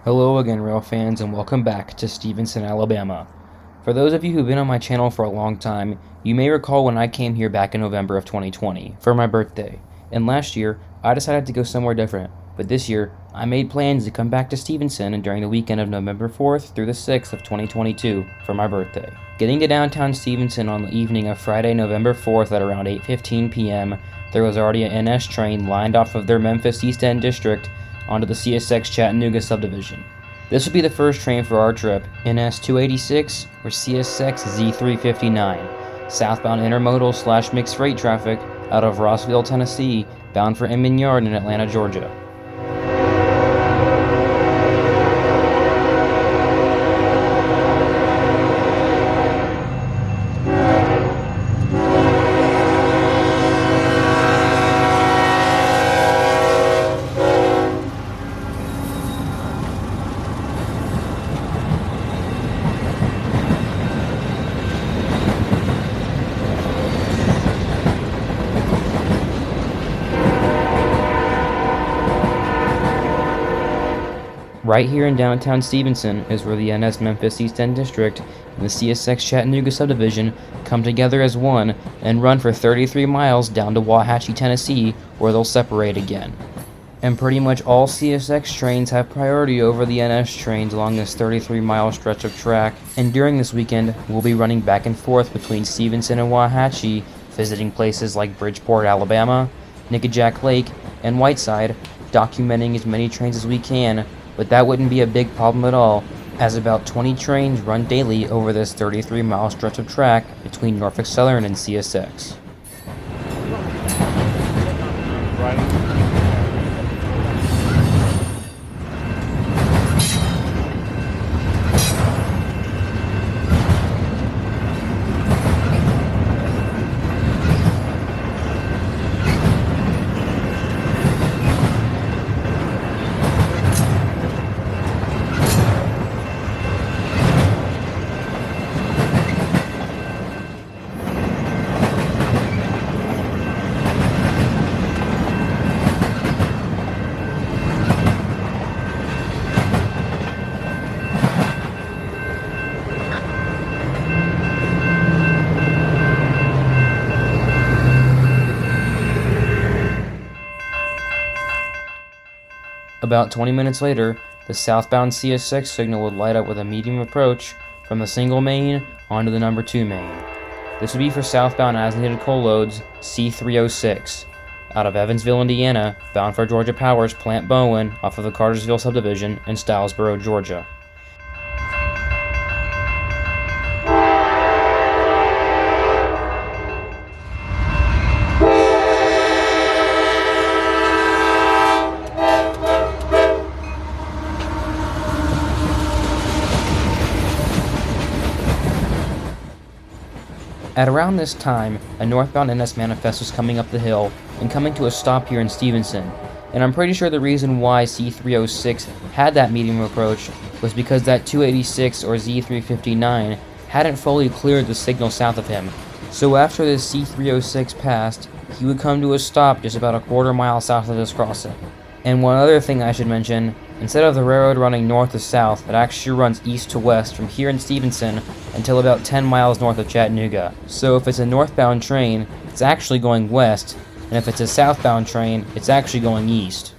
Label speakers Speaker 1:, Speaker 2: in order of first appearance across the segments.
Speaker 1: Hello again, rail fans, and welcome back to Stevenson, Alabama. For those of you who've been on my channel for a long time, you may recall when I came here back in November of 2020 for my birthday. And last year, I decided to go somewhere different, but this year, I made plans to come back to Stevenson during the weekend of November 4th through the 6th of 2022 for my birthday. Getting to downtown Stevenson on the evening of Friday, November 4th at around 8:15 p.m., there was already an NS train lined off of their Memphis East End district onto the CSX Chattanooga Subdivision. This would be the first train for our trip, NS 286 or CSX Z359, southbound intermodal / mixed freight traffic out of Rossville, Tennessee, bound for Inman Yard in Atlanta, Georgia. Right here in downtown Stevenson is where the NS Memphis East End District and the CSX Chattanooga Subdivision come together as one and run for 33 miles down to Wauhatchie, Tennessee, where they'll separate again. And pretty much all CSX trains have priority over the NS trains along this 33-mile stretch of track, and during this weekend, we'll be running back and forth between Stevenson and Wauhatchie, visiting places like Bridgeport, Alabama, Nickajack Lake, and Whiteside, documenting as many trains as we can. But that wouldn't be a big problem at all, as about 20 trains run daily over this 33-mile stretch of track between Norfolk Southern and CSX. About 20 minutes later, the southbound CSX signal would light up with a medium approach from the single main onto the number 2 main. This would be for southbound as-needed coal loads C306 out of Evansville, Indiana, bound for Georgia Power's Plant Bowen off of the Cartersville Subdivision in Stylesboro, Georgia. At around this time, a northbound NS manifest was coming up the hill and coming to a stop here in Stevenson, and I'm pretty sure the reason why C306 had that medium approach was because that 286 or Z359 hadn't fully cleared the signal south of him. So after this C306 passed, he would come to a stop just about a quarter mile south of this crossing. And one other thing I should mention, instead of the railroad running north to south, it actually runs east to west from here in Stevenson until about 10 miles north of Chattanooga. So if it's a northbound train, it's actually going west, and if it's a southbound train, it's actually going east.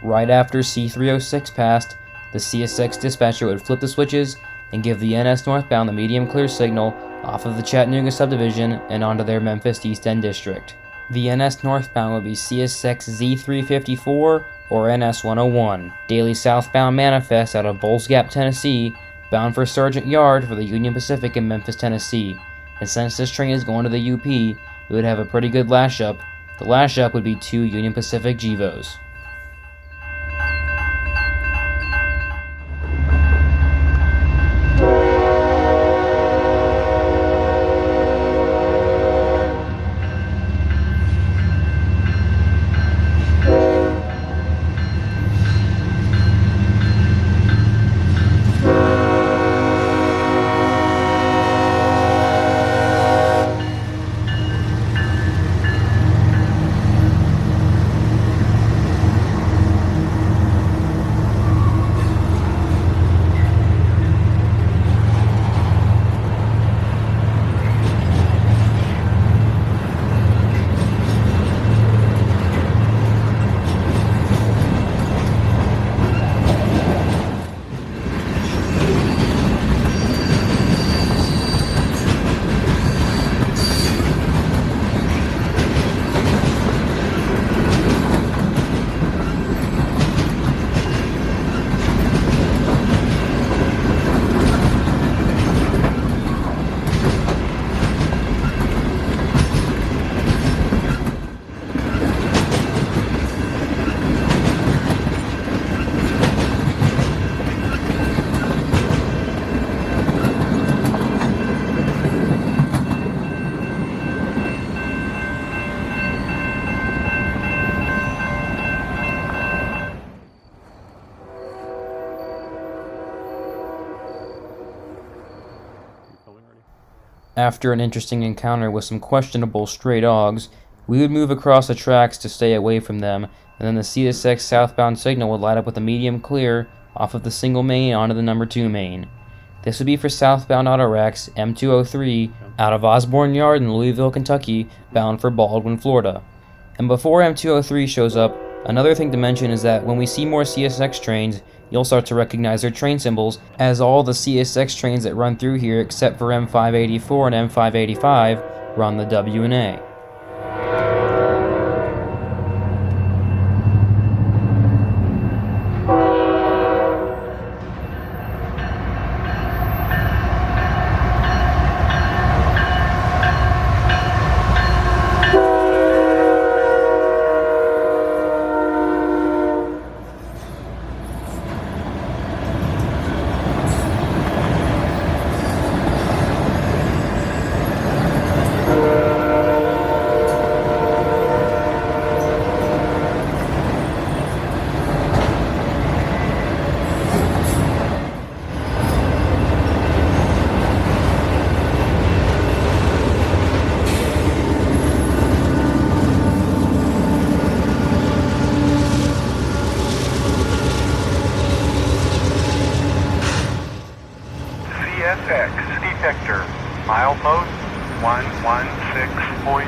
Speaker 1: Right after C306 passed, the CSX dispatcher would flip the switches and give the NS northbound the medium clear signal off of the Chattanooga Subdivision and onto their Memphis East End district. The NS northbound would be CSX Z354 or NS 101. Daily southbound manifest out of Bowles Gap, Tennessee, bound for Sergeant Yard for the Union Pacific in Memphis, Tennessee. And since this train is going to the UP, it would have a pretty good lash up. The lash up would be 2 Union Pacific GEVOs. After an interesting encounter with some questionable stray dogs, we would move across the tracks to stay away from them, and then the CSX southbound signal would light up with a medium clear off of the single main onto the number 2 main. This would be for southbound Autorex M203 out of Osborne Yard in Louisville, Kentucky, bound for Baldwin, Florida. And before M203 shows up, another thing to mention is that when we see more CSX trains, you'll start to recognize their train symbols, as all the CSX trains that run through here except for M584 and M585 run the W&A.
Speaker 2: CSX detector, milepost 116.7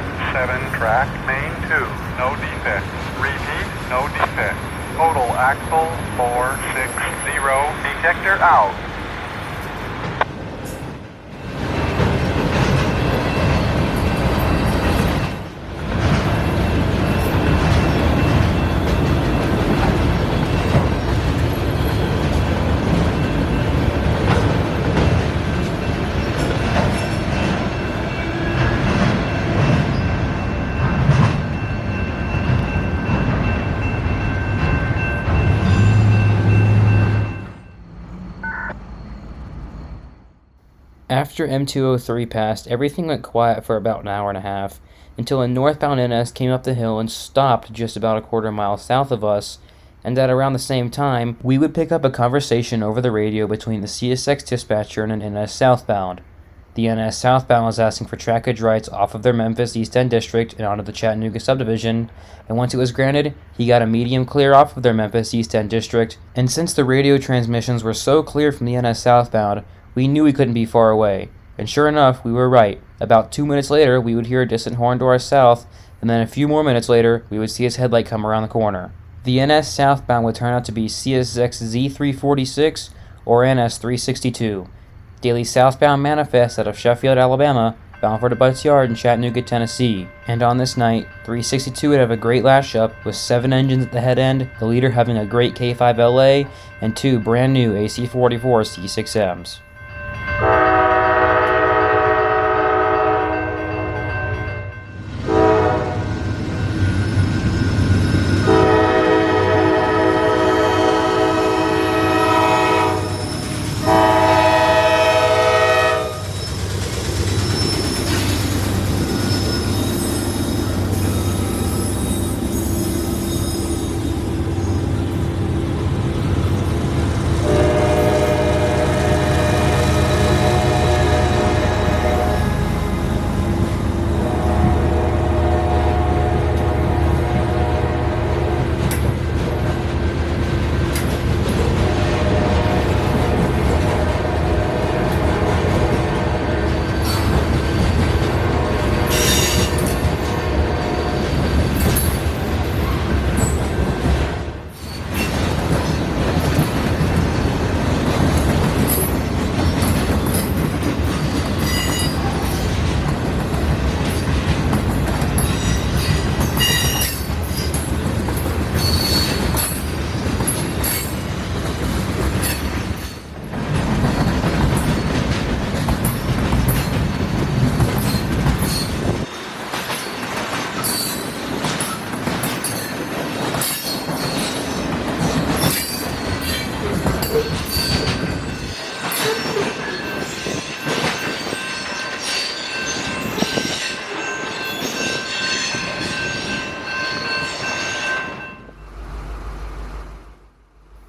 Speaker 2: track, main 2, no defect. Repeat, no defect. Total axle 460, detector out.
Speaker 1: After M203 passed, everything went quiet for about an hour and a half, until a northbound NS came up the hill and stopped just about a quarter mile south of us, and at around the same time, we would pick up a conversation over the radio between the CSX dispatcher and an NS southbound. The NS southbound was asking for trackage rights off of their Memphis East End district and onto the Chattanooga Subdivision, and once it was granted, he got a medium clear off of their Memphis East End district, and since the radio transmissions were so clear from the NS southbound, we knew we couldn't be far away. And sure enough, we were right. About 2 minutes later, we would hear a distant horn to our south, and then a few more minutes later, we would see his headlight come around the corner. The NS southbound would turn out to be CSX Z346 or NS 362. Daily southbound manifest out of Sheffield, Alabama, bound for the Butts Yard in Chattanooga, Tennessee. And on this night, 362 would have a great lash up with 7 engines at the head end, the leader having a great K5LA and 2 brand new AC44 C6Ms.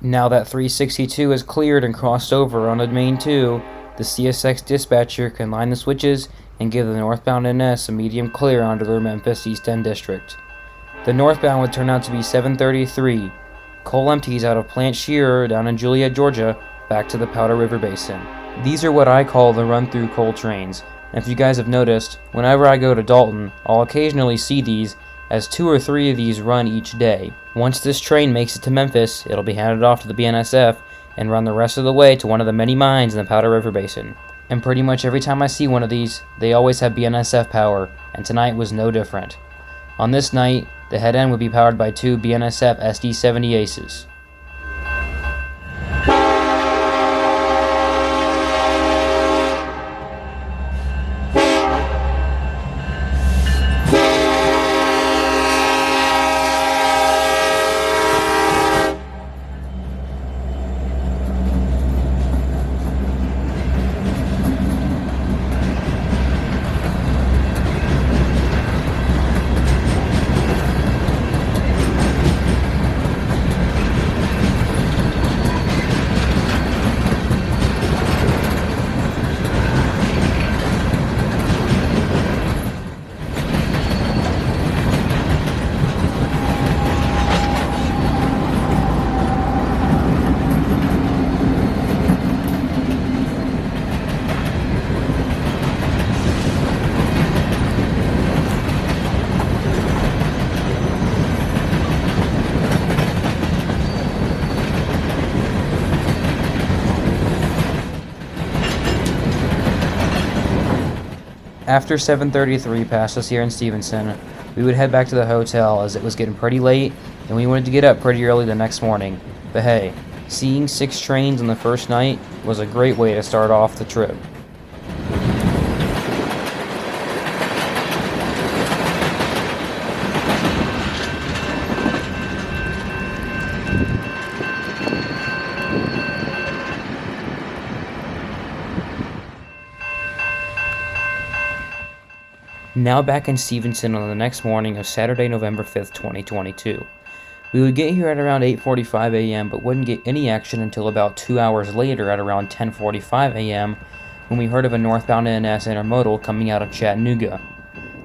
Speaker 1: Now that 362 is cleared and crossed over onto Main 2, the CSX dispatcher can line the switches and give the northbound NS a medium clear onto their Memphis East End district. The northbound would turn out to be 733, coal empties out of Plant Shearer down in Juliet, Georgia, back to the Powder River Basin. These are what I call the run-through coal trains, and if you guys have noticed, whenever I go to Dalton, I'll occasionally see these, as 2 or 3 of these run each day. Once this train makes it to Memphis, it'll be handed off to the BNSF and run the rest of the way to one of the many mines in the Powder River Basin. And pretty much every time I see one of these, they always have BNSF power, and tonight was no different. On this night, the head end would be powered by 2 BNSF SD70 Aces. After 7:33 passed us here in Stevenson, we would head back to the hotel as it was getting pretty late and we wanted to get up pretty early the next morning. But hey, seeing 6 trains on the first night was a great way to start off the trip. Now back in Stevenson on the next morning of Saturday, November 5th, 2022. We would get here at around 8:45 a.m. but wouldn't get any action until about 2 hours later at around 10:45 a.m. when we heard of a northbound NS intermodal coming out of Chattanooga.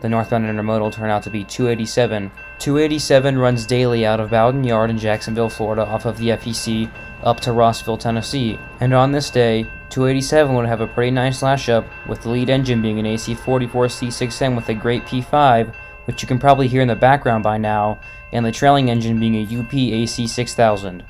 Speaker 1: The northbound intermodal turned out to be 287. 287 runs daily out of Bowden Yard in Jacksonville, Florida off of the FEC up to Rossville, Tennessee. And on this day, 287 would have a pretty nice lash up, with the lead engine being an AC44 C6M with a great P5, which you can probably hear in the background by now, and the trailing engine being a UP AC6000.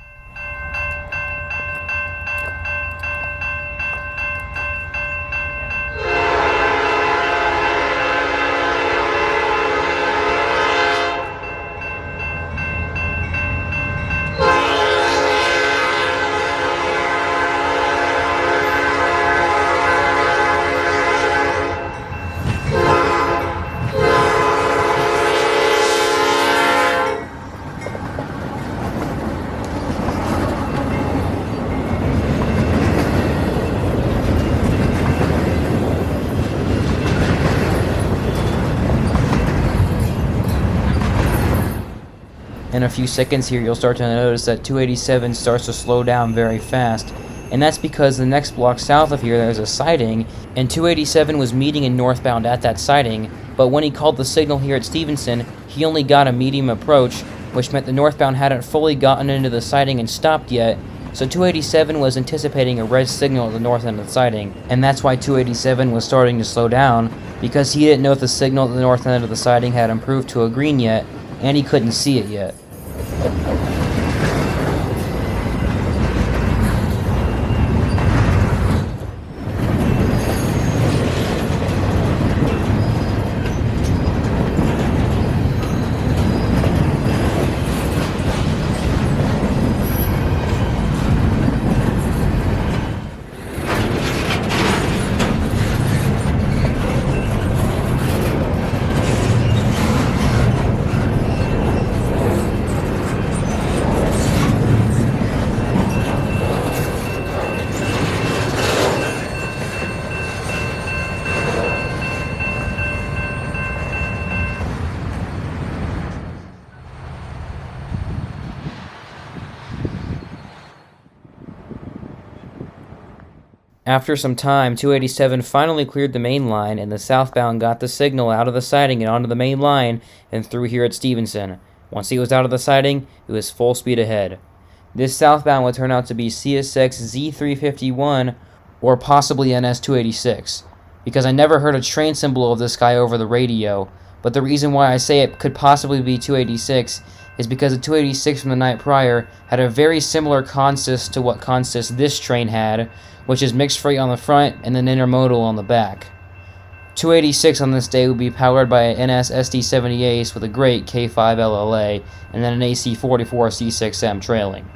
Speaker 1: In a few seconds here, you'll start to notice that 287 starts to slow down very fast, and that's because the next block south of here there's a siding, and 287 was meeting in northbound at that siding, but when he called the signal here at Stevenson, he only got a medium approach, which meant the northbound hadn't fully gotten into the siding and stopped yet, so 287 was anticipating a red signal at the north end of the siding, and that's why 287 was starting to slow down, because he didn't know if the signal at the north end of the siding had improved to a green yet, and he couldn't see it yet. After some time, 287 finally cleared the main line, and the southbound got the signal out of the siding and onto the main line and through here at Stevenson. Once he was out of the siding, it was full speed ahead. This southbound would turn out to be CSX Z351 or possibly NS 286, because I never heard a train symbol of this guy over the radio, but the reason why I say it could possibly be 286 is because the 286 from the night prior had a very similar consist to what consist this train had, which is mixed freight on the front and then intermodal on the back. 286 on this day would be powered by an NS SD70 with a great K5 LLA and then an AC44 C6M trailing.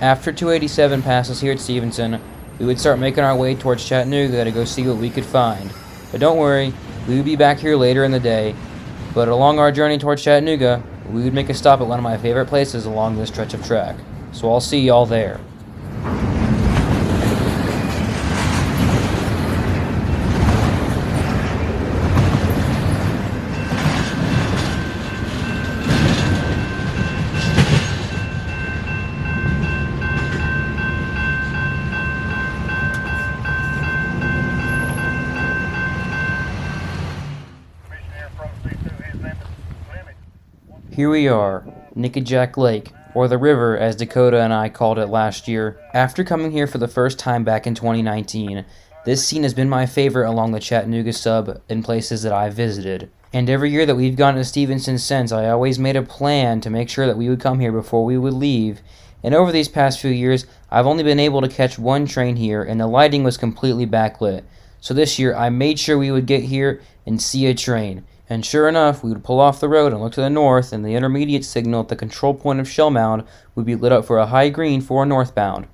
Speaker 1: After 287 passes here at Stevenson, we would start making our way towards Chattanooga to go see what we could find. But don't worry, we would be back here later in the day. But along our journey towards Chattanooga, we would make a stop at one of my favorite places along this stretch of track. So I'll see y'all there. Here we are, Nickajack Lake, or the river as Dakota and I called it last year. After coming here for the first time back in 2019, this scene has been my favorite along the Chattanooga sub in places that I've visited. And every year that we've gone to Stevenson since, I always made a plan to make sure that we would come here before we would leave. And over these past few years, I've only been able to catch one train here, and the lighting was completely backlit. So this year, I made sure we would get here and see a train. And sure enough, we would pull off the road and look to the north, and the intermediate signal at the control point of Shell Mound would be lit up for a high green for a northbound.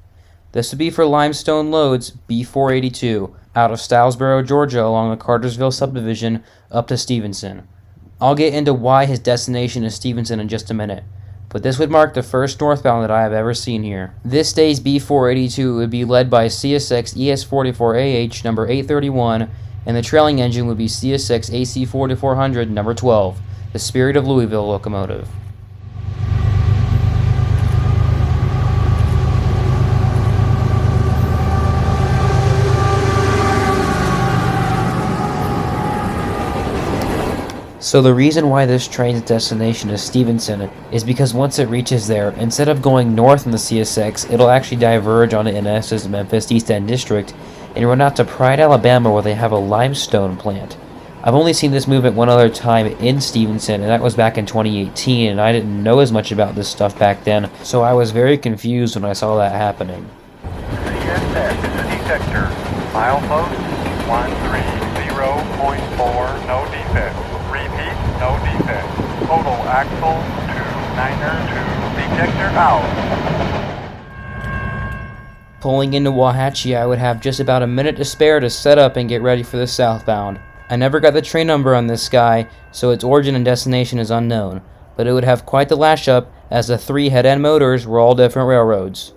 Speaker 1: This would be for limestone loads B482 out of Stylesboro, Georgia along the Cartersville Subdivision up to Stevenson. I'll get into why his destination is Stevenson in just a minute, but this would mark the first northbound that I have ever seen here. This day's B482 would be led by CSX ES44AH number 831, and the trailing engine would be CSX AC4400 number 12, the Spirit of Louisville locomotive. So the reason why this train's destination is Stevenson is because once it reaches there, instead of going north in the CSX, it'll actually diverge onto NS's Memphis East End District and run out to Pride, Alabama, where they have a limestone plant. I've only seen this movement one other time in Stevenson, and that was back in 2018, and I didn't know as much about this stuff back then, so I was very confused when I saw that happening.
Speaker 2: CSX detector, milepost 130.4, no defect. Repeat, no defect. Total axle 292, detector out.
Speaker 1: Pulling into Wauhatchie, I would have just about a minute to spare to set up and get ready for the southbound. I never got the train number on this guy, so its origin and destination is unknown, but it would have quite the lash up as the 3 head-end motors were all different railroads.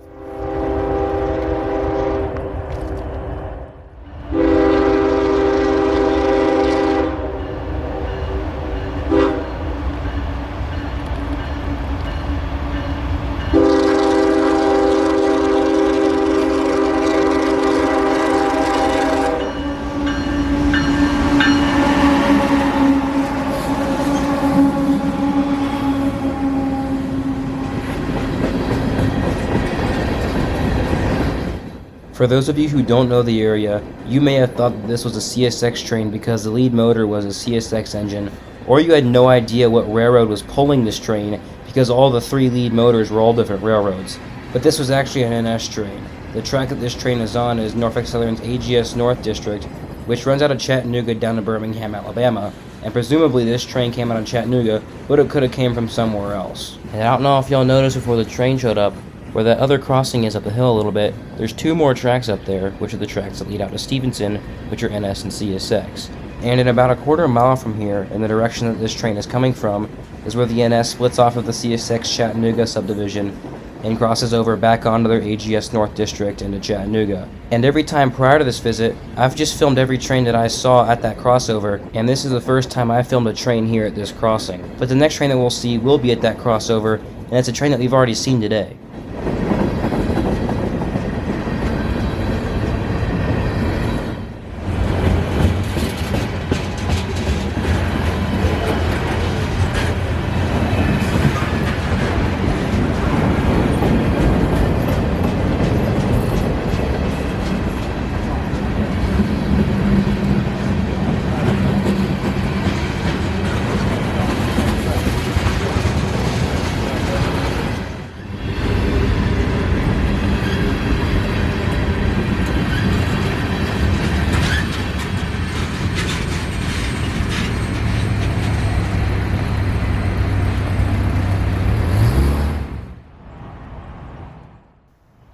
Speaker 1: For those of you who don't know the area, you may have thought that this was a CSX train because the lead motor was a CSX engine, or you had no idea what railroad was pulling this train because all the 3 lead motors were all different railroads. But this was actually an NS train. The track that this train is on is Norfolk Southern's AGS North District, which runs out of Chattanooga down to Birmingham, Alabama, and presumably this train came out of Chattanooga, but it could have came from somewhere else. And I don't know if y'all noticed before the train showed up, where that other crossing is up the hill a little bit, there's 2 more tracks up there, which are the tracks that lead out to Stevenson, which are NS and CSX. And in about a quarter mile from here, in the direction that this train is coming from, is where the NS splits off of the CSX Chattanooga Subdivision and crosses over back onto their AGS North District into Chattanooga. And every time prior to this visit, I've just filmed every train that I saw at that crossover, and this is the first time I filmed a train here at this crossing. But the next train that we'll see will be at that crossover, and it's a train that we've already seen today.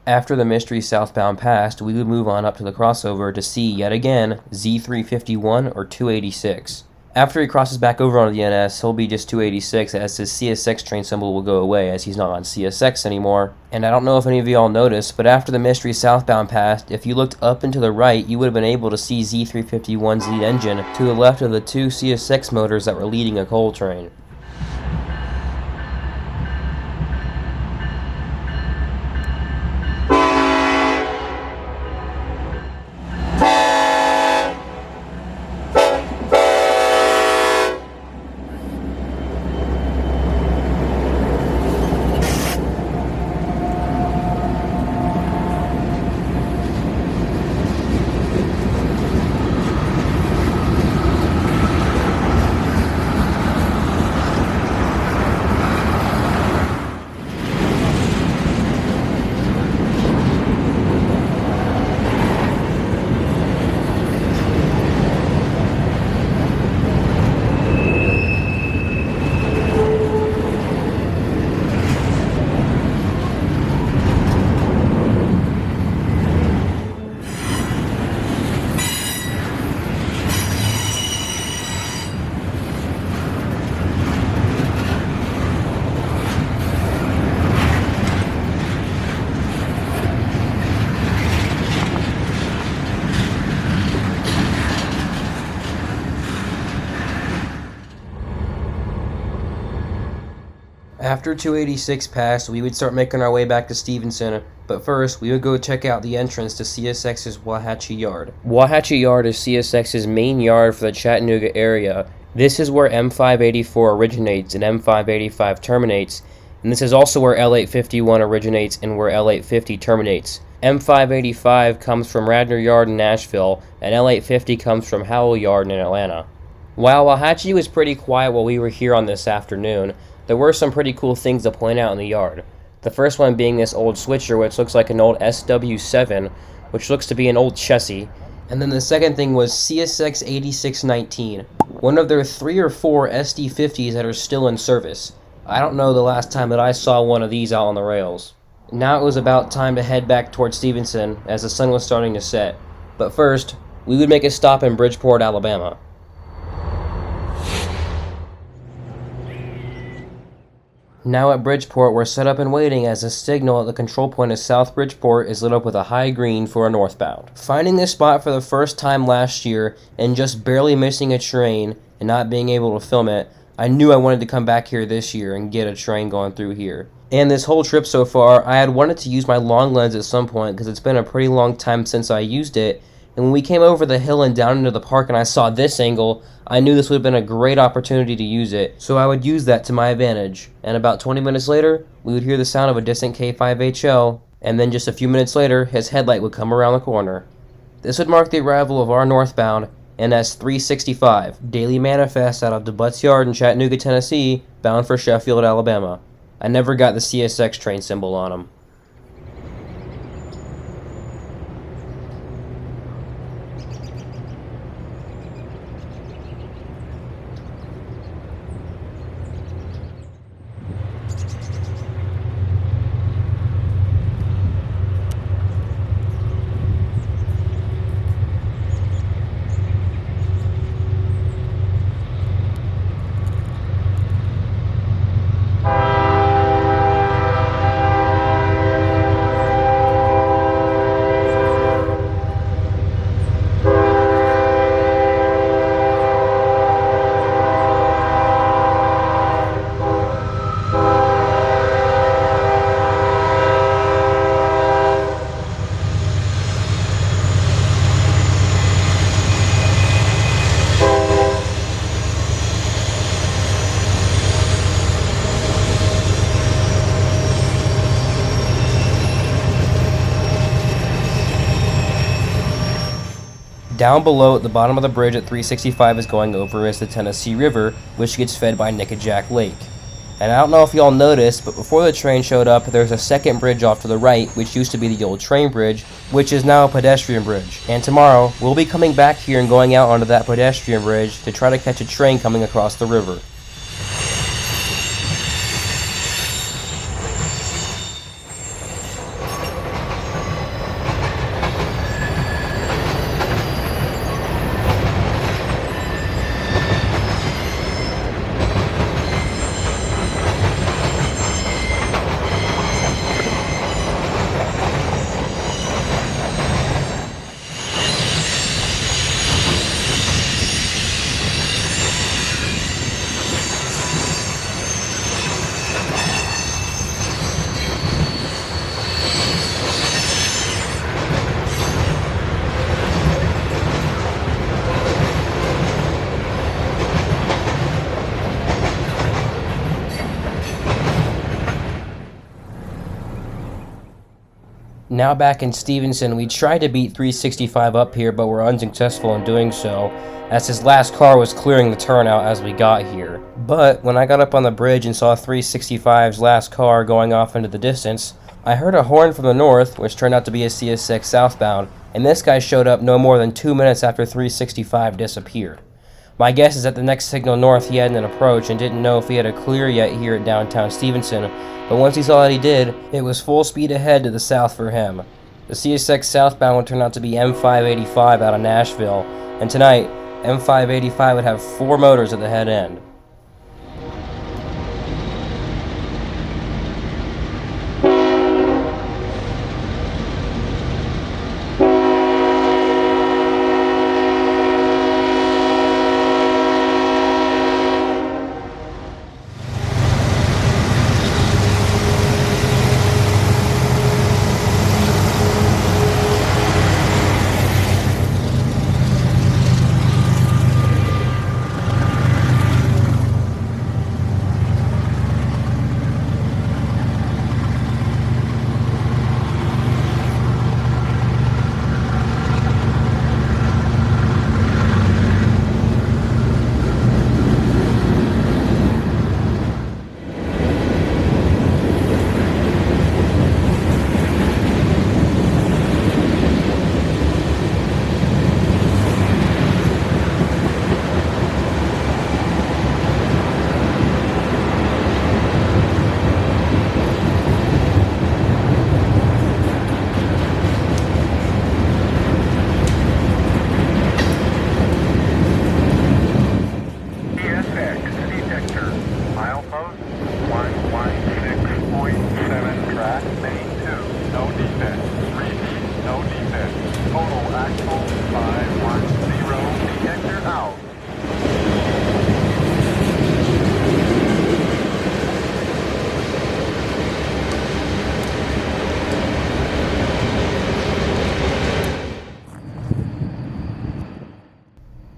Speaker 1: After the mystery southbound passed, we would move on up to the crossover to see, yet again, Z351 or 286. After he crosses back over onto the NS, he'll be just 286 as his CSX train symbol will go away as he's not on CSX anymore. And I don't know if any of y'all noticed, but after the mystery southbound passed, if you looked up and to the right, you would have been able to see Z351's lead engine to the left of the 2 CSX motors that were leading a coal train. After 286 passed, we would start making our way back to Stevenson, but first, we would go check out the entrance to CSX's Wauhatchie Yard. Wauhatchie Yard is CSX's main yard for the Chattanooga area, This is where M584 originates and M585 terminates, and this is also where L851 originates and where L850 terminates. M585 comes from Radnor Yard in Nashville, and L850 comes from Howell Yard in Atlanta. While Wauhatchie was pretty quiet while we were here on this afternoon, there were some pretty cool things to point out in the yard. The first one being this old switcher, which looks like an old SW7, which looks to be an old chassis. And then the second thing was CSX 8619, one of their 3 or 4 SD50s that are still in service. I don't know the last time that I saw one of these out on the rails. Now it was about time to head back towards Stevenson as the sun was starting to set. But first, we would make a stop in Bridgeport, Alabama. Now at Bridgeport, we're set up and waiting as the signal at the control point of South Bridgeport is lit up with a high green for a northbound. Finding this spot for the first time last year and just barely missing a train and not being able to film it, I knew I wanted to come back here this year and get a train going through here. And this whole trip so far, I had wanted to use my long lens at some point because it's been a pretty long time since I used it. And when we came over the hill and down into the park and I saw this angle, I knew this would have been a great opportunity to use it, so I would use that to my advantage. And about 20 minutes later, we would hear the sound of a distant K5HL, and then just a few minutes later, his headlight would come around the corner. This would mark the arrival of our northbound NS 365 daily manifest out of DeButt's Yard in Chattanooga, Tennessee, bound for Sheffield, Alabama. I never got the CSX train symbol on him. Down below at the bottom of the bridge at 365 is going over is the Tennessee River, which gets fed by Nickajack Lake. And I don't know if y'all noticed, but before the train showed up, there's a second bridge off to the right, which used to be the old train bridge, which is now a pedestrian bridge. And tomorrow, we'll be coming back here and going out onto that pedestrian bridge to try to catch a train coming across the river. Now back in Stevenson, we tried to beat 365 up here, but were unsuccessful in doing so, as his last car was clearing the turnout as we got here. But when I got up on the bridge and saw 365's last car going off into the distance, I heard a horn from the north, which turned out to be a CSX southbound, and this guy showed up no more than 2 minutes after 365 disappeared. My guess is that the next signal north he hadn't approached and didn't know if he had a clear yet here at downtown Stevenson, but once he saw that he did, it was full speed ahead to the south for him. The CSX southbound would turn out to be M585 out of Nashville, and tonight, M585 would have 4 motors at the head end.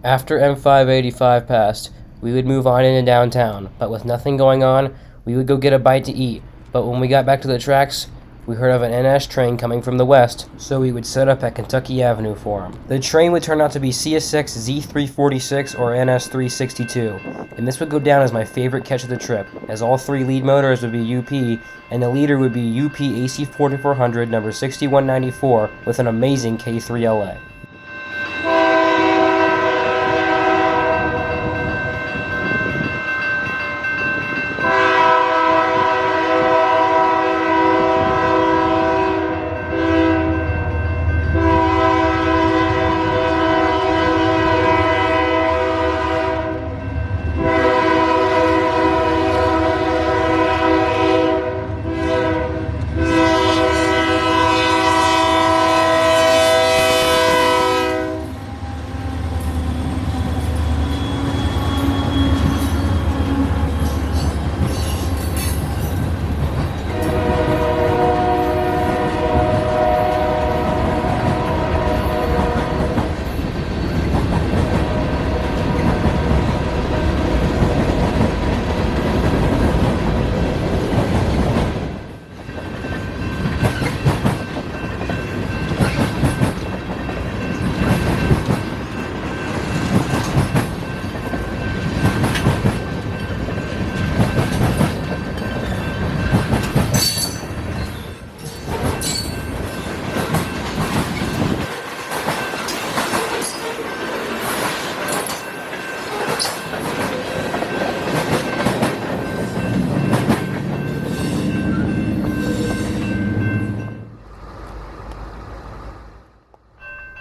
Speaker 3: After M585 passed, we would move on into downtown, but with nothing going on, we would go get a bite to eat. But when we got back to the tracks, we heard of an NS train coming from the west, so we would set up at Kentucky Avenue for him. The train would turn out to be CSX Z346 or NS 362, and this would go down as my favorite catch of the trip, as all three lead motors would be UP, and the leader would be UP AC 4400 number 6194 with an amazing K3LA.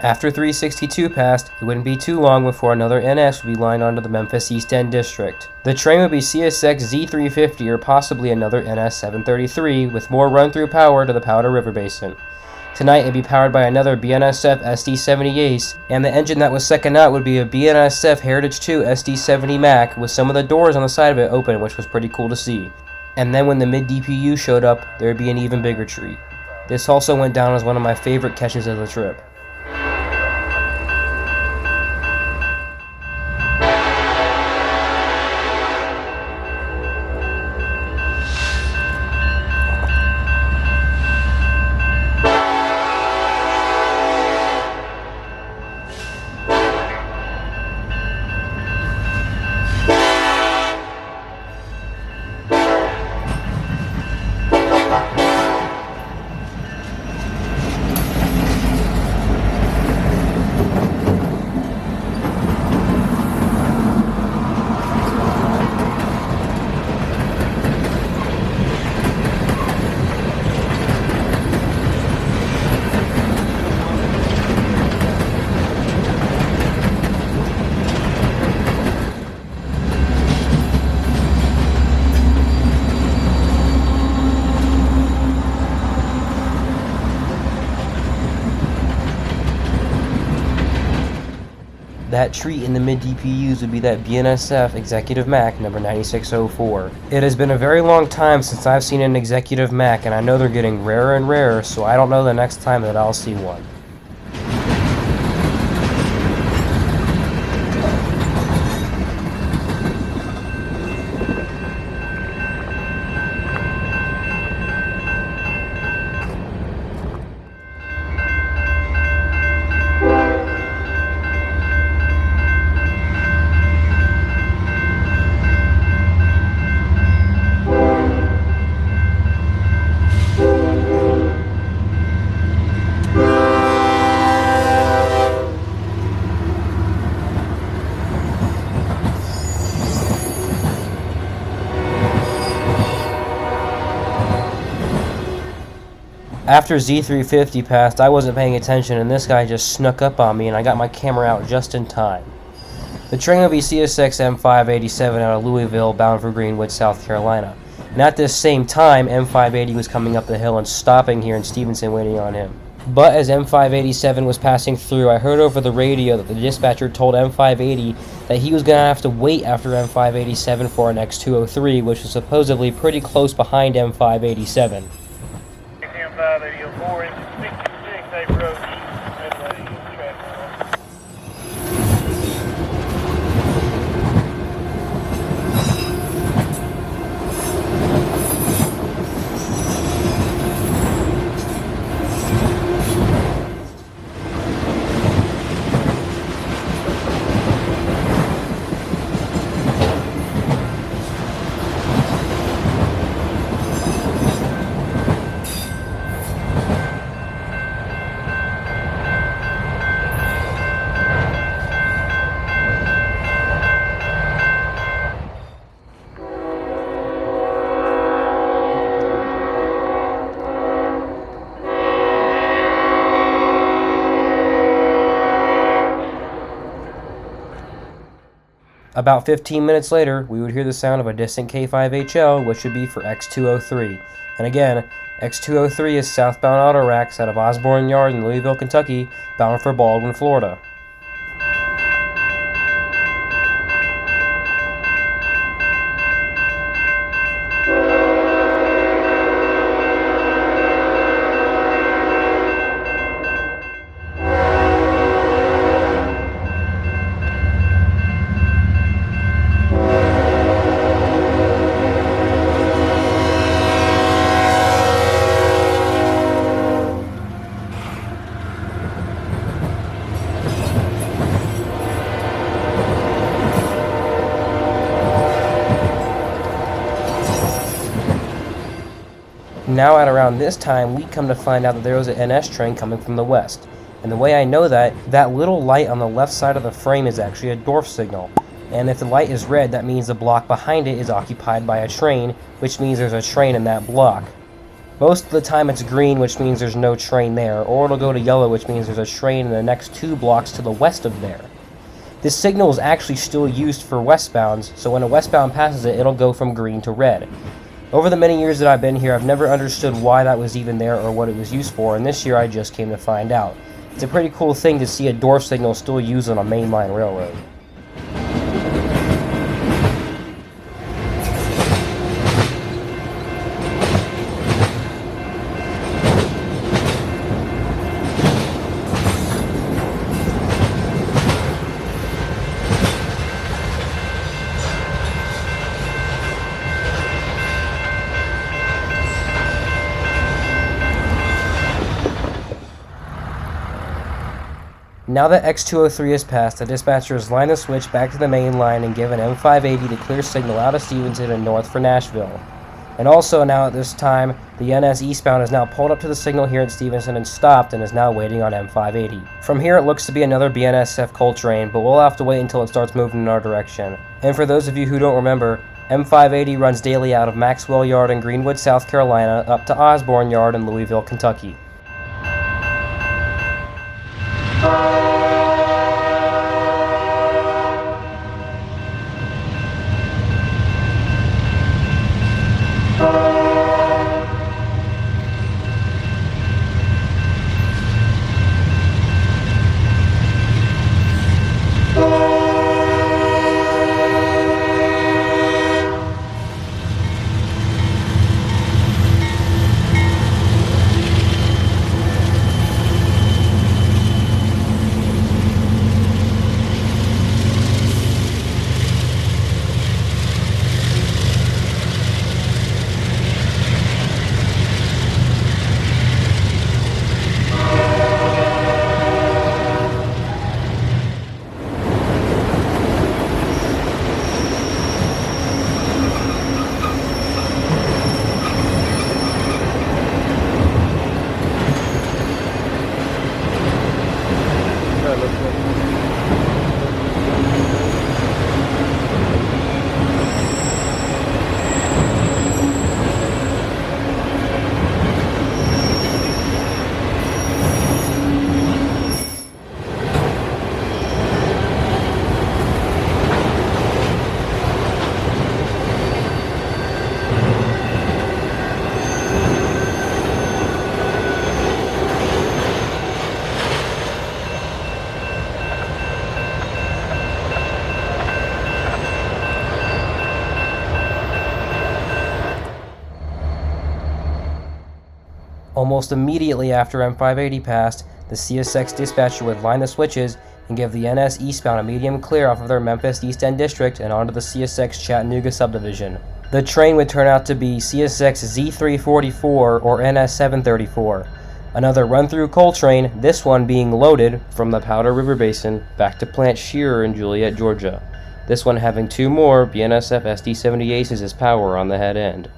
Speaker 3: After 362 passed, it wouldn't be too long before another NS would be lined onto the Memphis East End District. The train would be CSX Z350 or possibly another NS 733 with more run-through power to the Powder River Basin. Tonight it'd be powered by another BNSF SD70 Ace, and the engine that was second out would be a BNSF Heritage 2 SD70 Mac with some of the doors on the side of it open, which was pretty cool to see. And then when the mid-DPU showed up, there would be an even bigger treat. This also went down as one of my favorite catches of the trip. That treat in the mid-DPUs would be that BNSF Executive Mac number 9604. It has been a very long time since I've seen an Executive Mac, and I know they're getting rarer and rarer, so I don't know the next time that I'll see one. After Z350 passed, I wasn't paying attention and this guy just snuck up on me and I got my camera out just in time. The train will be CSX M587 out of Louisville bound for Greenwood, South Carolina. And at this same time, M580 was coming up the hill and stopping here in Stevenson waiting on him. But as M587 was passing through, I heard over the radio that the dispatcher told M580 that he was going to have to wait after M587 for an X203, which was supposedly pretty close behind M587.
Speaker 4: M580 into 66, approach,
Speaker 3: About 15 minutes later, we would hear the sound of a distant K5HL, which would be for X203. And again, X203 is southbound auto racks out of Osborne Yard in Louisville, Kentucky, bound for Baldwin, Florida. Now at around this time, we come to find out that there was an NS train coming from the west. And the way I know that little light on the left side of the frame is actually a dwarf signal. And if the light is red, that means the block behind it is occupied by a train, which means there's a train in that block. Most of the time it's green, which means there's no train there, or it'll go to yellow, which means there's a train in the next 2 blocks to the west of there. This signal is actually still used for westbounds, so when a westbound passes it, it'll go from green to red. Over the many years that I've been here, I've never understood why that was even there or what it was used for, and this year I just came to find out. It's a pretty cool thing to see a dwarf signal still used on a mainline railroad. Now that X203 has passed, the dispatchers line the switch back to the main line and give an M580 the clear signal out of Stevenson and north for Nashville. And also now at this time, the NS eastbound has now pulled up to the signal here at Stevenson and stopped and is now waiting on M580. From here it looks to be another BNSF coal train, but we'll have to wait until it starts moving in our direction. And for those of you who don't remember, M580 runs daily out of Maxwell Yard in Greenwood, South Carolina, up to Osborne Yard in Louisville, Kentucky. Almost immediately after M580 passed, the CSX dispatcher would line the switches and give the NS eastbound a medium clear off of their Memphis East End district and onto the CSX Chattanooga Subdivision. The train would turn out to be CSX Z344 or NS 734, another run-through coal train, this one being loaded from the Powder River Basin back to Plant Shearer in Juliet, Georgia. This one having 2 more BNSF SD-70 Aces as power on the head end.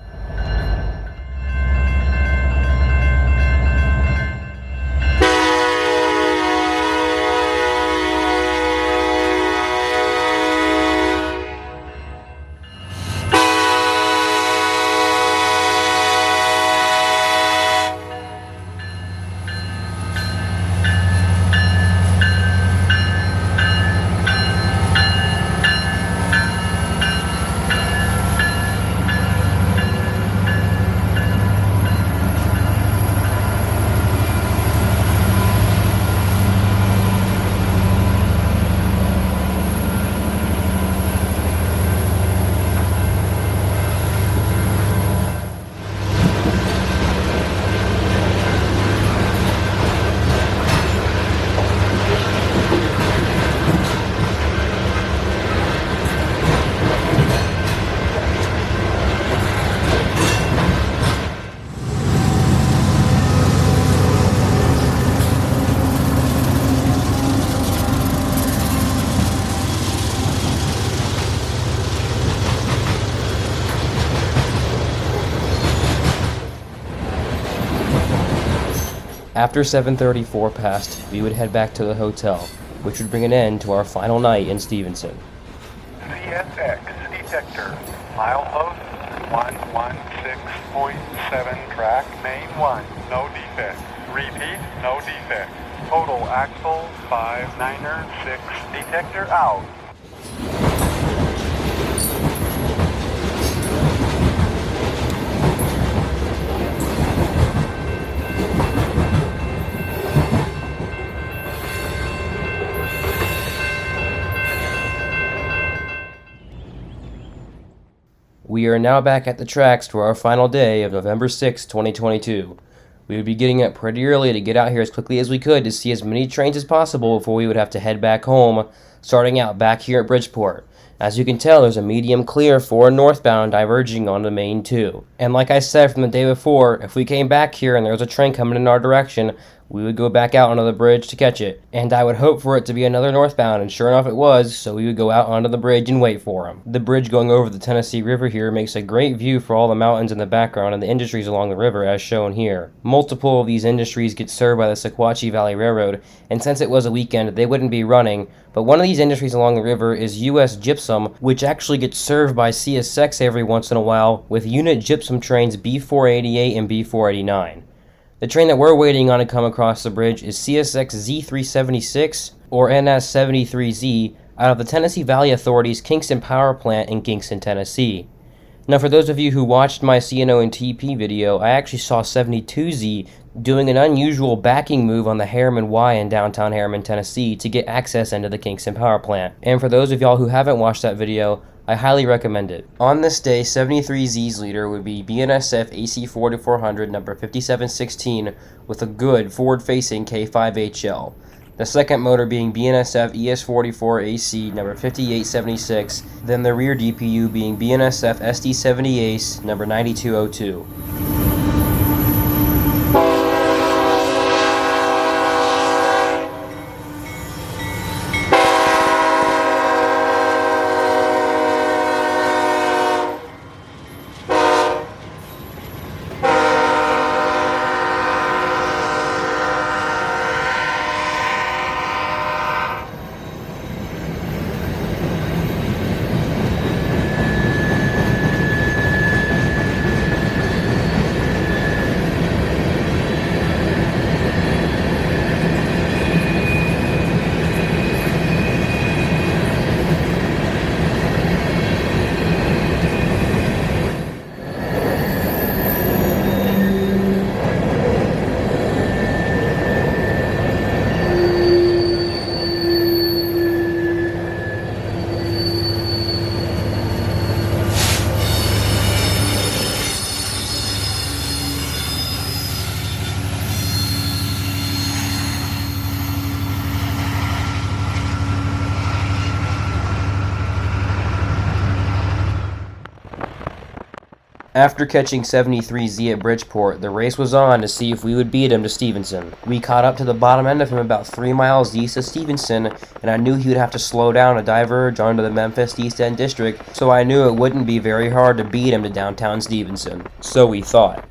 Speaker 3: After 7:34 passed, we would head back to the hotel, which would bring an end to our final night in Stevenson.
Speaker 2: CSX detector, milepost 116.7, track main 1, no defects. Repeat, no defects. Total axle 596, detector out.
Speaker 3: We are now back at the tracks for our final day of November 6, 2022. We would be getting up pretty early to get out here as quickly as we could to see as many trains as possible before we would have to head back home, starting out back here at Bridgeport. As you can tell, there's a medium clear for northbound diverging onto Main 2. And like I said from the day before, if we came back here and there was a train coming in our direction, we would go back out onto the bridge to catch it. And I would hope for it to be another northbound, and sure enough it was, so we would go out onto the bridge and wait for him. The bridge going over the Tennessee River here makes a great view for all the mountains in the background and the industries along the river as shown here. Multiple of these industries get served by the Wauhatchie Valley Railroad, and since it was a weekend, they wouldn't be running, but one of these industries along the river is U.S. Gypsum, which actually gets served by CSX every once in a while with unit gypsum trains B488 and B489. The train that we're waiting on to come across the bridge is CSX Z376 or NS 73Z out of the Tennessee Valley Authority's Kingston Power Plant in Kingston, Tennessee. Now for those of you who watched my CNO and TP video, I actually saw 72Z doing an unusual backing move on the Harriman Y in downtown Harriman, Tennessee to get access into the Kingston Power Plant. And for those of y'all who haven't watched that video, I highly recommend it. On this day, 73Z's leader would be BNSF AC 4400 number 5716 with a good forward-facing K5HL. The second motor being BNSF ES44 AC number 5876, then the rear DPU being BNSF SD70 ACE number 9202. After catching 73Z at Bridgeport, the race was on to see if we would beat him to Stevenson. We caught up to the bottom end of him about 3 miles east of Stevenson, and I knew he would have to slow down to diverge onto the Memphis East End District, so I knew it wouldn't be very hard to beat him to downtown Stevenson. So we thought.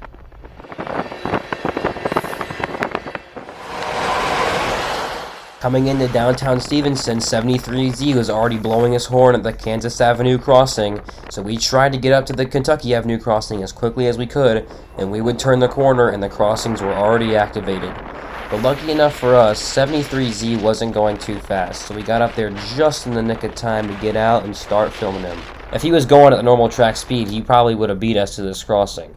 Speaker 3: Coming into downtown Stevenson, 73Z was already blowing his horn at the Kansas Avenue crossing, so we tried to get up to the Kentucky Avenue crossing as quickly as we could, and we would turn the corner and the crossings were already activated. But lucky enough for us, 73Z wasn't going too fast, so we got up there just in the nick of time to get out and start filming him. If he was going at the normal track speed, he probably would have beat us to this crossing.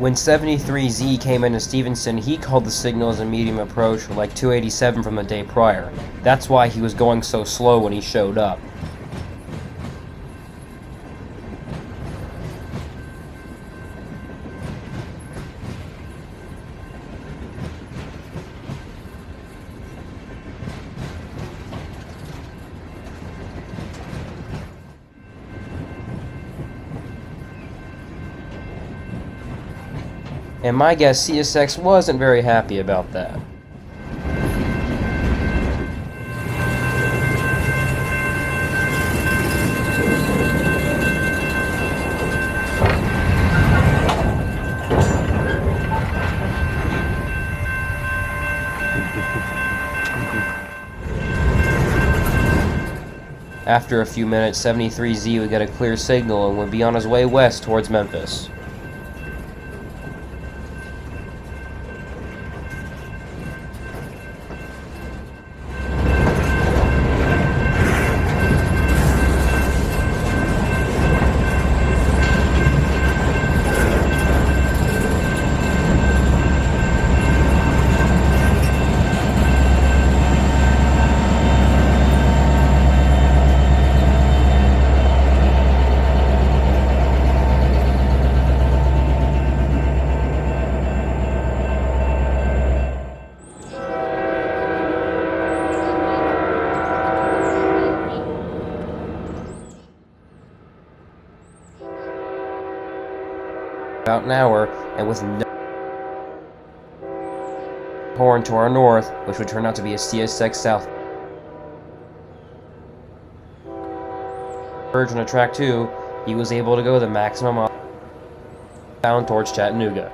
Speaker 3: When 73Z came into Stevenson, he called the signal as a medium approach like 287 from the day prior. That's why he was going so slow when he showed up. And my guess, CSX wasn't very happy about that. After a few minutes, 73Z would get a clear signal and would be on his way west towards Memphis. About an hour, and with no horn to our north, which would turn out to be a CSX South. On a track 2, he was able to go the maximum bound towards Chattanooga.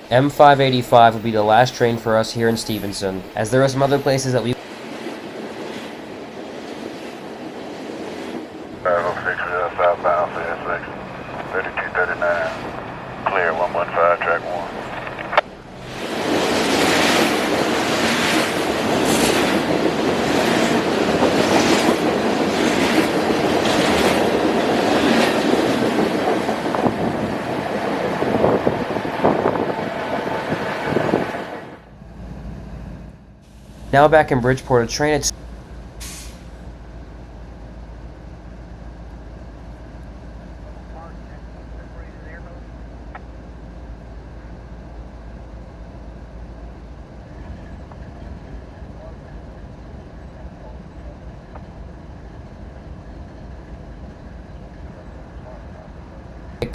Speaker 3: M585 would be the last train for us here in Stevenson, as there are some other places that we...
Speaker 2: 506 southbound CSX 3239, clear 115 track 1.
Speaker 3: Now back in Bridgeport, a train at...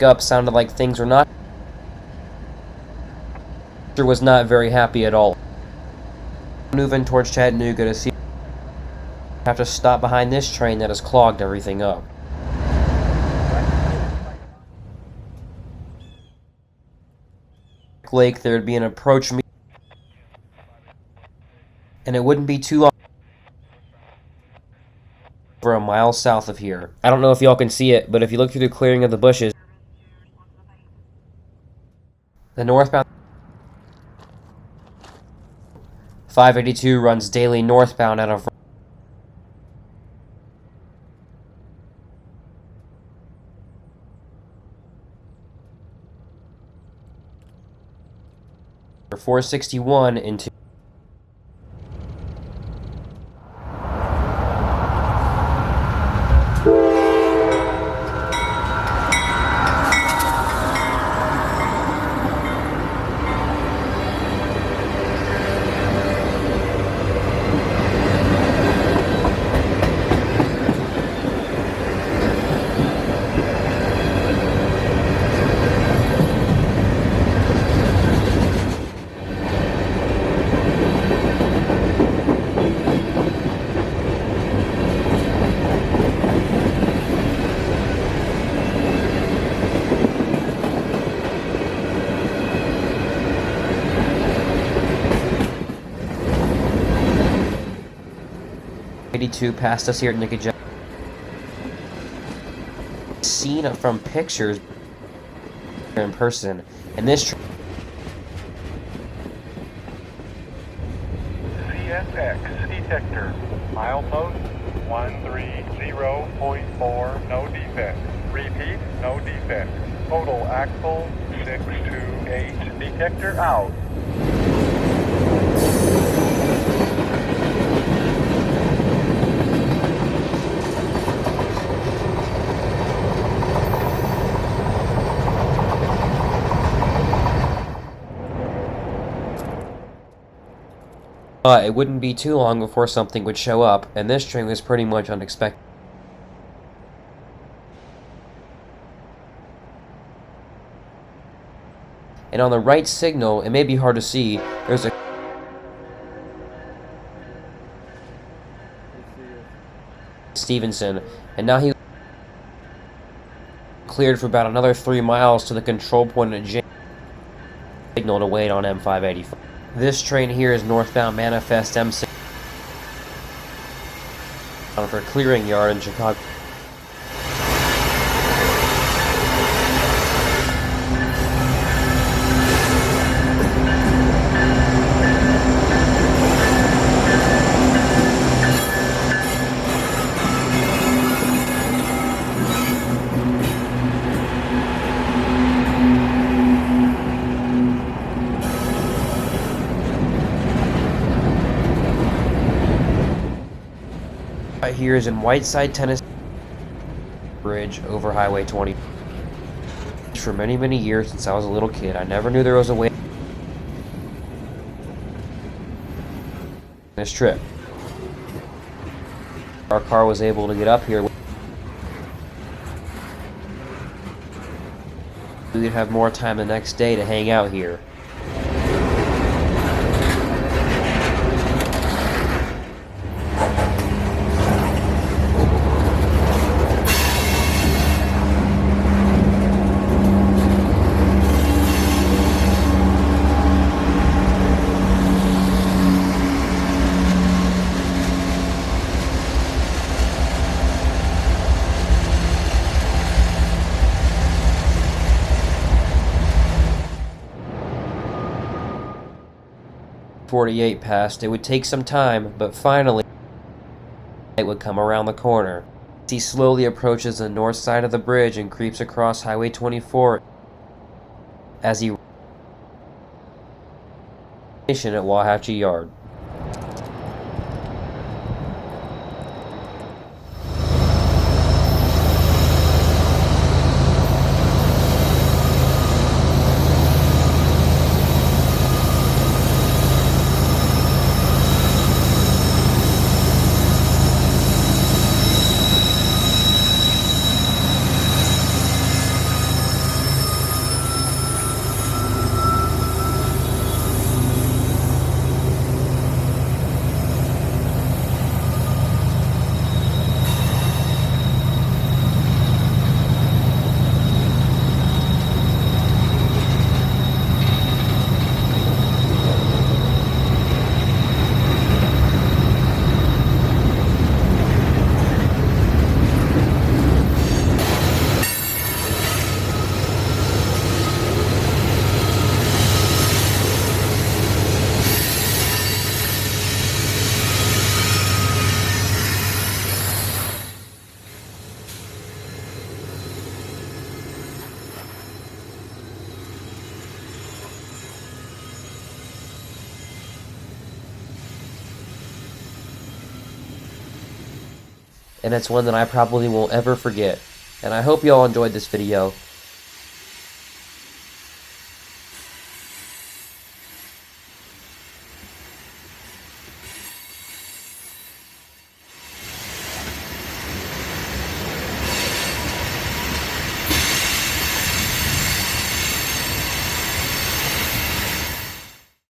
Speaker 3: up sounded like things were not... was not very happy at all. Moving towards Chattanooga to see... have to stop behind this train that has clogged everything up. Lake, there would be an approach meeting, and it wouldn't be too long for a mile south of here. I don't know if y'all can see it, but if you look through the clearing of the bushes, the northbound 582 runs daily northbound out of for 461 into 582 passed us here at Nickajack. Seen from pictures in person, and this
Speaker 2: CSX detector, milepost 130.4, no defect. Repeat, no defect. Total axle 628, detector out.
Speaker 3: It wouldn't be too long before something would show up, and this train was pretty much unexpected. And on the right signal, it may be hard to see, there's a Stevenson, and now he cleared for about another 3 miles to the control point at J signal to wait on M585. This train here is northbound manifest M6 for clearing yard in Chicago. Right here is in Whiteside Tennessee, bridge over Highway 20. For many, many years since I was a little kid, I never knew there was a way this trip. Our car was able to get up here. We would have more time the next day to hang out here. .48 passed. It would take some time, but finally it would come around the corner. He slowly approaches the north side of the bridge and creeps across Highway 24 as he at Wauhatchie Yard. And it's one that I probably won't ever forget. And I hope you all enjoyed this video.